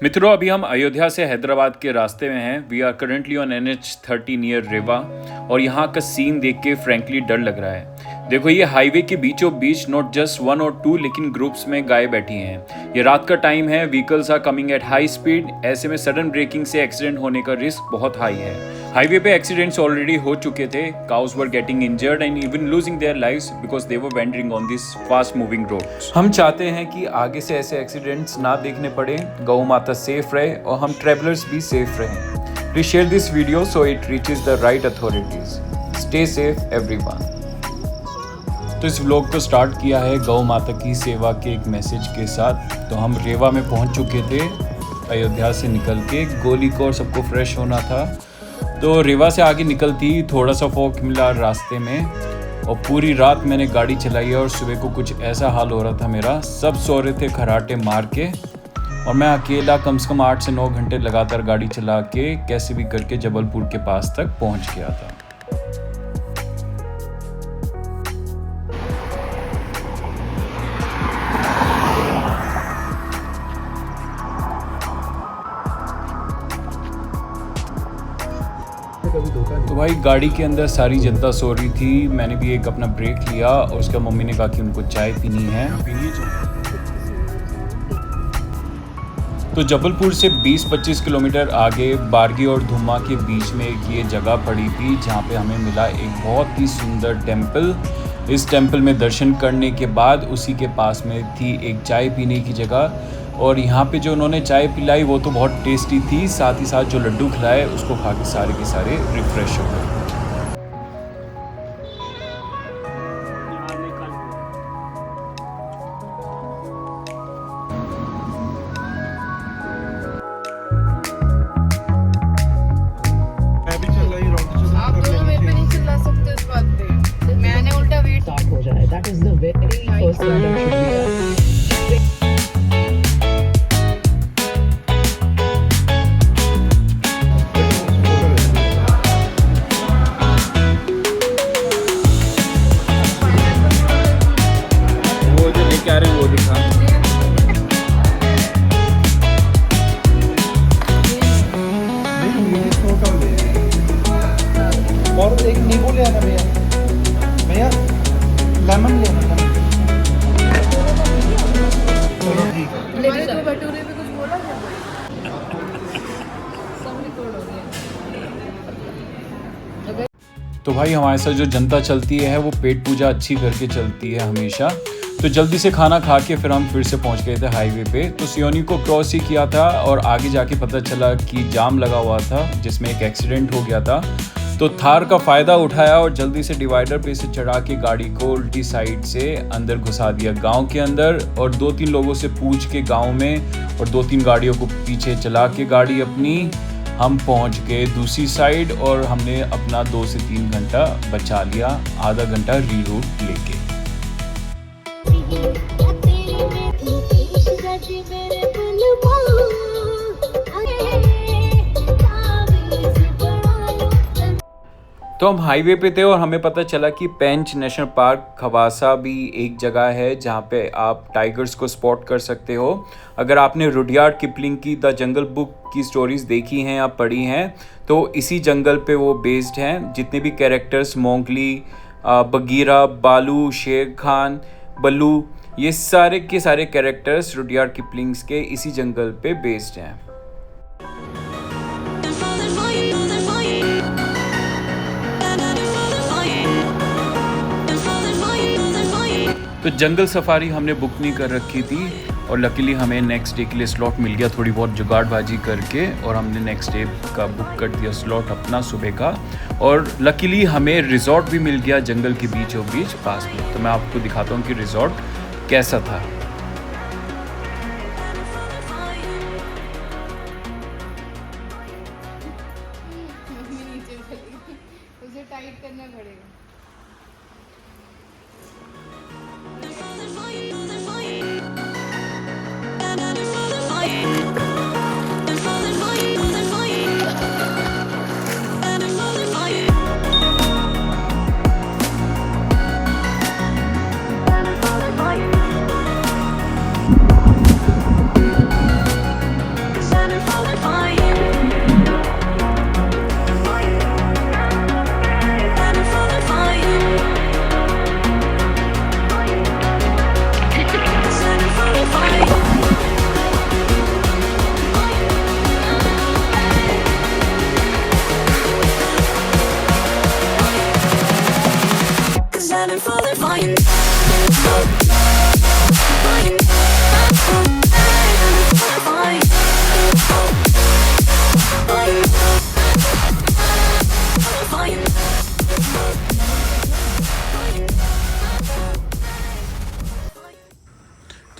मित्रों, अभी हम अयोध्या से हैदराबाद के रास्ते में हैं। We are currently on NH30 near Rewa और यहाँ का सीन देख के फ्रैंकली डर लग रहा है। देखो, ये हाईवे के बीचों बीच नॉट जस्ट 1 और 2 लेकिन ग्रुप्स में गाय बैठी हैं। ये रात का टाइम है, vehicles are coming at high speed. ऐसे में सडन ब्रेकिंग से एक्सीडेंट होने का रिस्क बहुत हाई है। हाईवे पे एक्सीडेंट्स ऑलरेडी हो चुके थे। Cows were getting injured and even losing their lives because they were wandering on this fast moving roads. हम चाहते हैं कि आगे से ऐसे एक्सीडेंट्स ना देखने पड़े, गौ माता सेफ रहे और हम ट्रेवलर्स भी सेफ रहें। Please share this video so it reaches the right authorities. Stay safe everyone. तो इस व्लॉग को स्टार्ट किया है गौ माता की सेवा के एक मैसेज के साथ। तो हम रेवा में पहुंच चुके थे अयोध्या से निकल के। गोली को और सबको फ्रेश होना था, तो रेवा से आगे निकलती थोड़ा सा फॉग मिला रास्ते में और पूरी रात मैंने गाड़ी चलाई और सुबह को कुछ ऐसा हाल हो रहा था मेरा। सब सो रहे थे खराटे मार के और मैं अकेला कम से कम 8 से 9 घंटे लगातार गाड़ी चला के कैसे भी करके जबलपुर के पास तक पहुंच गया था। तो भाई गाड़ी के अंदर सारी जनता सो रही थी। मैंने भी एक अपना ब्रेक लिया और उसका मम्मी ने कहा कि उनको चाय पीनी है। तो जबलपुर से 20-25 किलोमीटर आगे बारगी और धुमा के बीच में एक ये जगह पड़ी थी जहाँ पे हमें मिला एक बहुत ही सुंदर टेम्पल। इस टेम्पल में दर्शन करने के बाद उसी के पास में थी एक चाय पीने की जगह और यहाँ पे जो उन्होंने चाय पिलाई वो तो बहुत टेस्टी थी। साथ ही साथ जो लड्डू खिलाए उसको खा के सारे रिफ्रेश हो गए। आप दोनों मेरे पे नहीं चिल्ला सकते इस बात पे। मैंने उल्टा वेट स्टार्ट हो जाए। That is the very first thing that should be done. वो जो लेके आ रहे हैं वो दिखा। और एक नींबू ले आना भैया। भैया लेमन ले आना। चलो ठीक है। लेकिन तो भटूरे पे कुछ बोला क्या? सब रिकॉर्ड हो गया। तो भाई हमारे साथ जो जनता चलती है वो पेट पूजा अच्छी करके चलती है हमेशा। तो जल्दी से खाना खा के फिर हम फिर से पहुंच गए थे हाईवे पे। तो सियोनी को क्रॉस ही किया था और आगे जाके पता चला कि जाम लगा हुआ था जिसमें एक एक्सीडेंट हो गया था। तो थार का फ़ायदा उठाया और जल्दी से डिवाइडर पे से चढ़ा के गाड़ी को उल्टी साइड से अंदर घुसा दिया गांव के अंदर और 2-3 लोगों से पूछ के गांव में और 2-3 गाड़ियों को पीछे चला के गाड़ी अपनी हम पहुंच गए दूसरी साइड और हमने अपना 2 से 3 घंटा बचा लिया, आधा घंटा रीरूट लेके। तो हम हाईवे पे थे और हमें पता चला कि पेंच नेशनल पार्क खवासा भी एक जगह है जहाँ पे आप टाइगर्स को स्पॉट कर सकते हो। अगर आपने रुडयार्ड किपलिंग की द जंगल बुक की स्टोरीज देखी हैं या पढ़ी हैं तो इसी जंगल पे वो बेस्ड हैं। जितने भी कैरेक्टर्स मोंगली, बगीरा, बालू, शेर खान, बल्लू, ये सारे के सारे कैरेक्टर्स रुडयार्ड किपलिंग्स के इसी जंगल पे बेस्ड हैं। तो जंगल सफारी हमने बुक नहीं कर रखी थी और लकीली हमें नेक्स्ट डे के लिए स्लॉट मिल गया थोड़ी बहुत जुगाड़बाजी करके और हमने नेक्स्ट डे का बुक कर दिया स्लॉट अपना सुबह का। और लकीली हमें रिजॉर्ट भी मिल गया जंगल के बीचों बीच पास में। तो मैं आपको दिखाता हूँ कि रिजॉर्ट कैसा था। उसे टाइट करना पड़ेगा।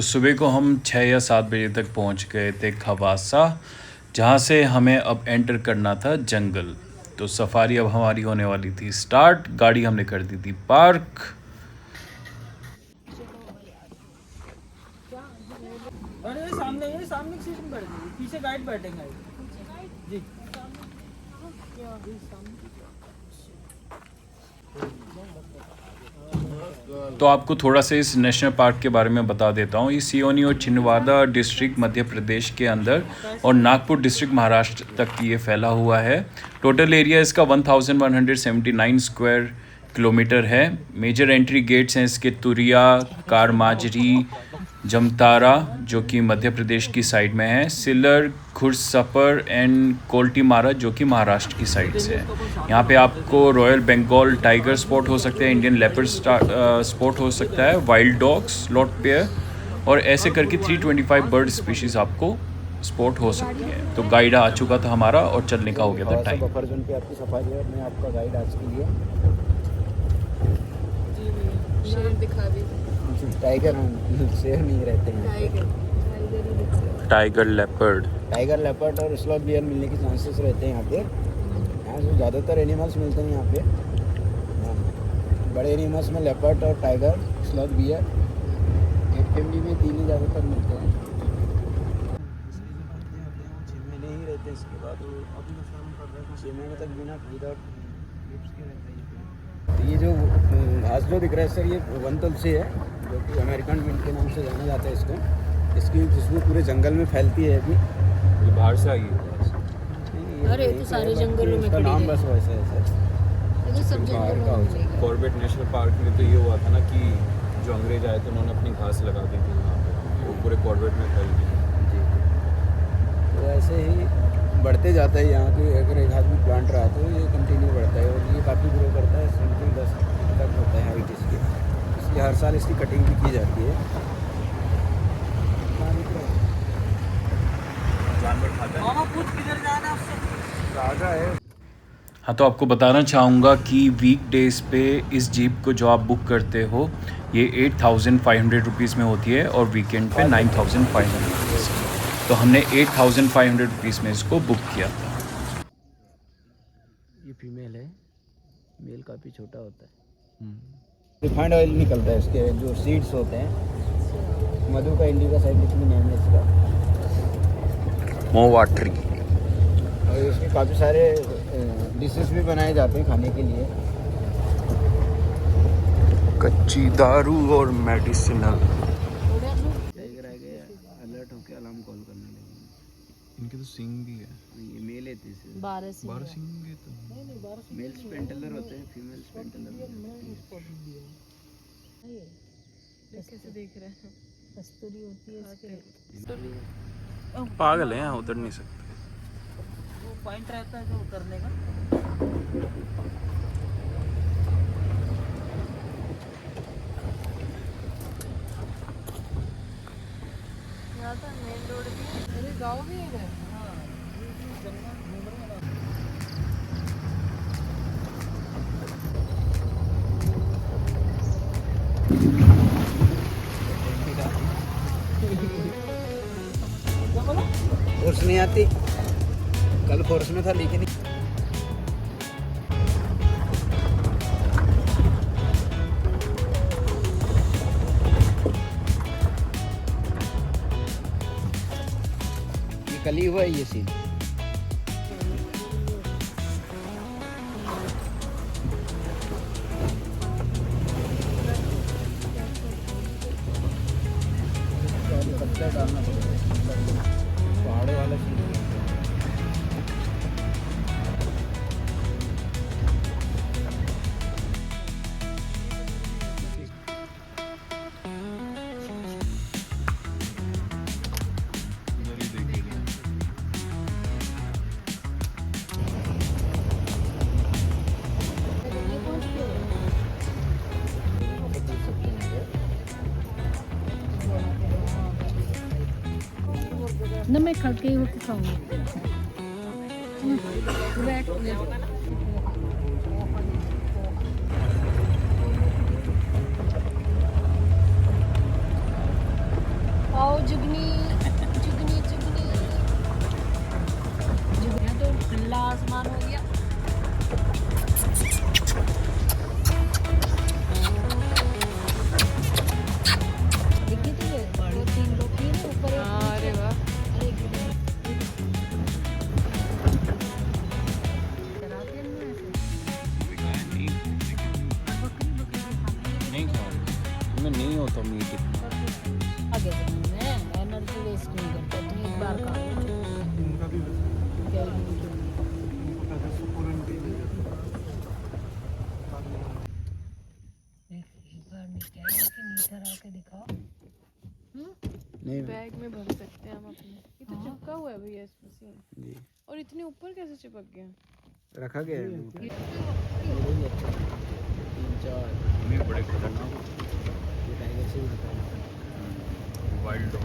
तो सुबह को हम 6 या 7 बजे तक पहुंच गए थे खवासा, जहां से हमें अब एंटर करना था जंगल। तो सफारी अब हमारी होने वाली थी स्टार्ट। गाड़ी हमने कर दी थी पार्क। अरे सामने की सीट में बैठ जाइए, पीछे गाइड बैठेंगे जी। तो आपको थोड़ा सा इस नेशनल पार्क के बारे में बता देता हूँ। ये सियोनी और छिंदवाड़ा डिस्ट्रिक्ट मध्य प्रदेश के अंदर और नागपुर डिस्ट्रिक्ट महाराष्ट्र तक ये फैला हुआ है। टोटल एरिया इसका 1179 स्क्वायर किलोमीटर है। मेजर एंट्री गेट्स हैं इसके तुरिया, कारमाजरी, जमतारा जो कि मध्य प्रदेश की साइड में है, सिलर, घुड़सपर एंड कोल्टीमारा जो कि महाराष्ट्र की साइड से है। यहाँ पे आपको रॉयल बंगाल टाइगर स्पॉट हो सकते हैं, इंडियन लेपर्ड स्पॉट हो सकता है, वाइल्ड डॉग्स, लॉट पेयर और ऐसे करके 325 बर्ड स्पीशीज़ आपको स्पॉट हो सकती है। तो गाइड आ चुका था हमारा और चलने का हो गया था टाइम। बफर जोन पे आपकी सफारी है। मैं आपका गाइड आज के लिए शेर दिखा दीजिए। टाइगर, शेर नहीं रहते हैं, टाइगर लेपर्ड और स्लॉथ बियर मिलने के चांसेस रहते हैं यहाँ पे। यहाँ से ज़्यादातर एनिमल्स मिलते हैं यहाँ पे। बड़े एनिमल्स में लेपर्ड और टाइगर, स्लॉथ बियर, एक फैमिली में 3 ही ज़्यादातर मिलते हैं। 6 महीने ही रहते हैं, इसके बाद वो 6 महीने तक बिना विदाउट लिप्स के रहते हैं। तो ये जो घास जो दिख रहा है सर, ये वन तुलसी है जो कि अमेरिकन मिंट के नाम से जाना जाता है इसको। इसकी खुशबू पूरे जंगल में फैलती है अभी। ये बाहर से आई है। अरे ये तो सारे जंगलों में इसका खड़ी नाम है। बस वैसा है सर। ये तो सब बाहर जंगलों का में हो मिलेगा। कॉर्बेट नेशनल पार्क में तो ये हुआ था ना कि जो अंग्रेज आए थे उन्होंने अपनी घास लगा दी थी वहाँ पे, वो पूरे कॉर्बेट में फैल गई। जी, तो ऐसे ही बढ़ते जाता है। यहाँ पे अगर एक आदमी प्लांट रहा तो ये कंटिन्यू बढ़ता है और ये काफ़ी ग्रो करता है। समथिंग 10 फीट तक होता है हाइट इसकी। इसलिए हर साल इसकी कटिंग भी की जाती है। मामा पूछ किधर जाना है उससे। राजा है। हाँ, तो आपको बताना चाहूँगा कि वीक डेज़ पे इस जीप को जो आप बुक करते हो ये 8500 रुपीज़ में होती है और वीकेंड पे 9500 रुपीज़। तो हमने 8500 रुपीज़ में इसको बुक किया था। ये फीमेल है, मेल काफ़ी छोटा होता है। रिफाइंड ऑयल निकलता है इसके, जो सीड्स होते हैं। मधु का इंडिका साइंटिफिक नेम है इसका। मोवा ट्री। और इसके काफ़ी सारे डिशेस भी बनाए जाते हैं खाने के लिए। कच्ची दारू और मेडिसिनल। टाइगर आ गया, अलर्ट होकर अलार्म कॉल करने लगे। इनके तो सिंग भी है। ये मेल है, तीसरे 12 से 12 सिंग है तो। मेल स्पेंटलर होते हैं, फीमेल स्पेंटलर। कैसे देख रहे हैं? कस्तूरी होती है इसके। पागल है, यहाँ उतर नहीं सकते। वो पॉइंट रहता है जो उतरने का। यहाँ तो मेन रोड भी, अरे गाँव भी है। फोर्स नहीं आती, कल फोर्स में था लेकिन ये कल ही हुआ है ये सीन। डालना पड़ेगा, पहाड़ों वाला सीन। ना मैं खड़के होके खाऊंगी। आओ जुगनी जुगनी जुगनी जुगनी तो खुला आसमान हो गया। देखिए तो ये 2-3 लोग ही ना ऊपर। अरे वाह नहीं खा मैं नहीं होता मीट इतना। आगे मैं एनर्जी वेस्ट नहीं करता तो एक बार का इनका भी क्या इनका पूरन भी एक बार निकाल के मीटर आके दिखाओ। नहीं बैग में भर सकते हैं हम अपने। ये तो चिपका हुआ है भैया इसमें से। जी और इतने ऊपर कैसे चिपक गया? रखा गया है ऊपर। 3-4 नहीं बड़े खतरनाक ये टाइगर से होता है। Wild dog.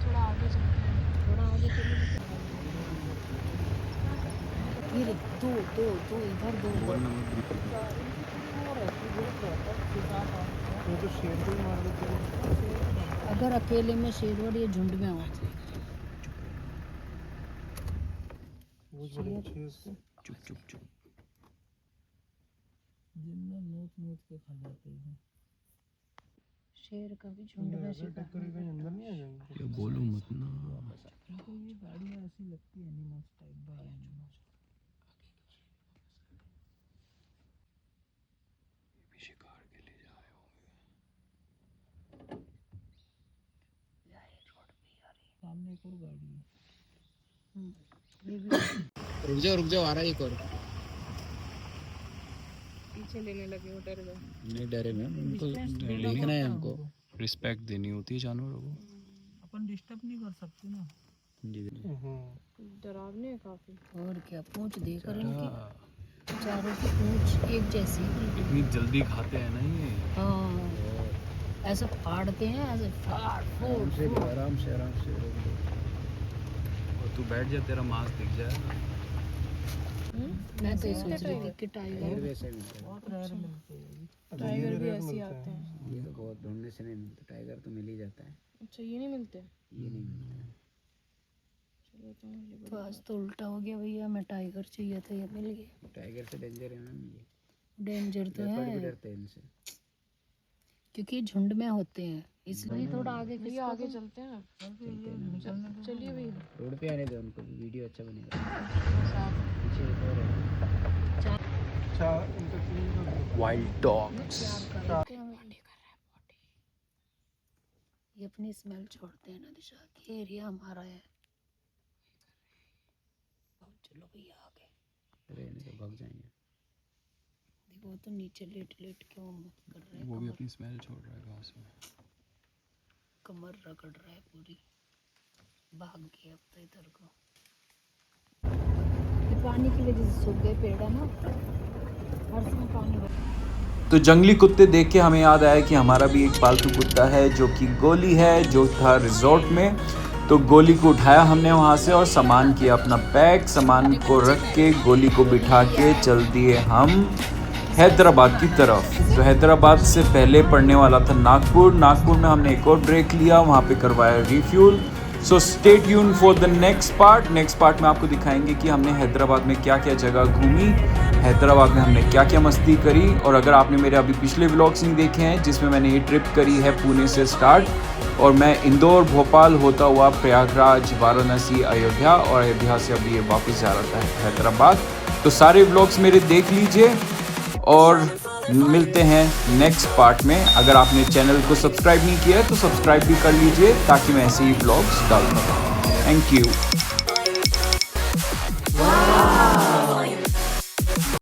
थोड़ा आगे चलते हैं। थोड़ा आगे चलो। ये देख, दो इधर दो वो तो शेर को ही मार देते हैं। अगर अकेले में शेर और ये झुंड में हो वो बड़े अच्छे हैं उसके। चुप चुप चुप। जिंदा नोच के खा जाते हैं। शेर का भी झुंड में शिकार टक्कर के अंदर नहीं आ जाएंगे। ये बोलो मत ना। ये गाड़ियाँ ऐसी लगती है एनिमल्स टाइप बाय एनिमल्स। शिकार के लिए जाए होंगे। सामने एक और गाड़ी है। रुक जाओ आ रहा है एक और। पीछे लेने लगे हो, डर गए। नहीं डरे मैं उनको देखना है हमको। रिस्पेक्ट देनी होती है जानवरों को। अपन डिस्टर्ब नहीं कर सकते ना। जी डरावने है काफी। और क्या पूंछ देकर इनकी चारों की पूंछ एक जैसी। इतनी जल्दी खाते हैं ना ये। हाँ ऐसे फाड़ते हैं, ऐसे फाड़ फूड़ आराम से और तू बैठ जा तेरा मांस दिख जाए। मैं तो ये सोच रही थी कि टाइगर वैसे मिलता बहुत रेयर मिलते हैं। टाइगर भी ऐसे ही आते हैं। है। ये तो बहुत ढूंढने से नहीं मिलता। टाइगर तो मिल ही जाता है। अच्छा ये नहीं मिलते? ये नहीं मिलता है। चलो तो मुझे तो आज तो उल्टा हो गया भैया, मैं टाइगर चाहिए था, ये मिल गया। टाइगर से डेंजर है मैम ये। डेंजर तो लेपर्ड भी है डरते हैं इनसे। क्योंकि झुंड में होते हैं, इसलिए थोड़ा आगे भैया आगे चलते हैं। चलिए भैया। रोड पे आने दो उनको, वीडियो अच्छा बनेगा। पीछे एक और है। अच्छा इनका क्लीन कर दो। Wild dogs. ये अपनी स्मेल छोड़ते हैं ना दिशा की। एरिया हमारा है। चलो भैया आगे। अरे नहीं तो भाग जाएंगे। देखो वो तो नीचे लेट क्यों कर रहे हैं, वो भी अपनी स्मेल छोड़ रहा है घास में। कमर रगड़ रहा है पूरी। भाग गया अब तो इधर को। ये पानी की वजह से सूख गए पेड़ है ना, हर समय पानी भर। तो जंगली कुत्ते देख के हमें याद आया कि हमारा भी एक पालतू कुत्ता है जो कि गोली है, जो था रिजॉर्ट में। तो गोली को उठाया हमने वहाँ से और सामान किया अपना पैक। सामान को रख के गोली को बिठा के चल दिए हम हैदराबाद की तरफ। तो हैदराबाद से पहले पड़ने वाला था नागपुर। नागपुर में हमने एक और ब्रेक लिया, वहाँ पे करवाया refuel. So stay tune for the next part. Next part में आपको दिखाएंगे कि हमने हैदराबाद में क्या क्या जगह घूमी, हैदराबाद में हमने क्या क्या मस्ती करी। और अगर आपने मेरे अभी पिछले व्लॉग्स नहीं देखे हैं जिसमें मैंने ये ट्रिप करी है पुणे से स्टार्ट, और मैं इंदौर भोपाल होता हुआ प्रयागराज, वाराणसी, अयोध्या, और अयोध्या से अभी ये वापस जा रहा था हैदराबाद। तो सारे व्लॉग्स मेरे देख लीजिए और मिलते हैं नेक्स्ट पार्ट में। अगर आपने चैनल को सब्सक्राइब नहीं किया है तो सब्सक्राइब भी कर लीजिए ताकि मैं ऐसे ही व्लॉग्स डालता रहूं। Thank you.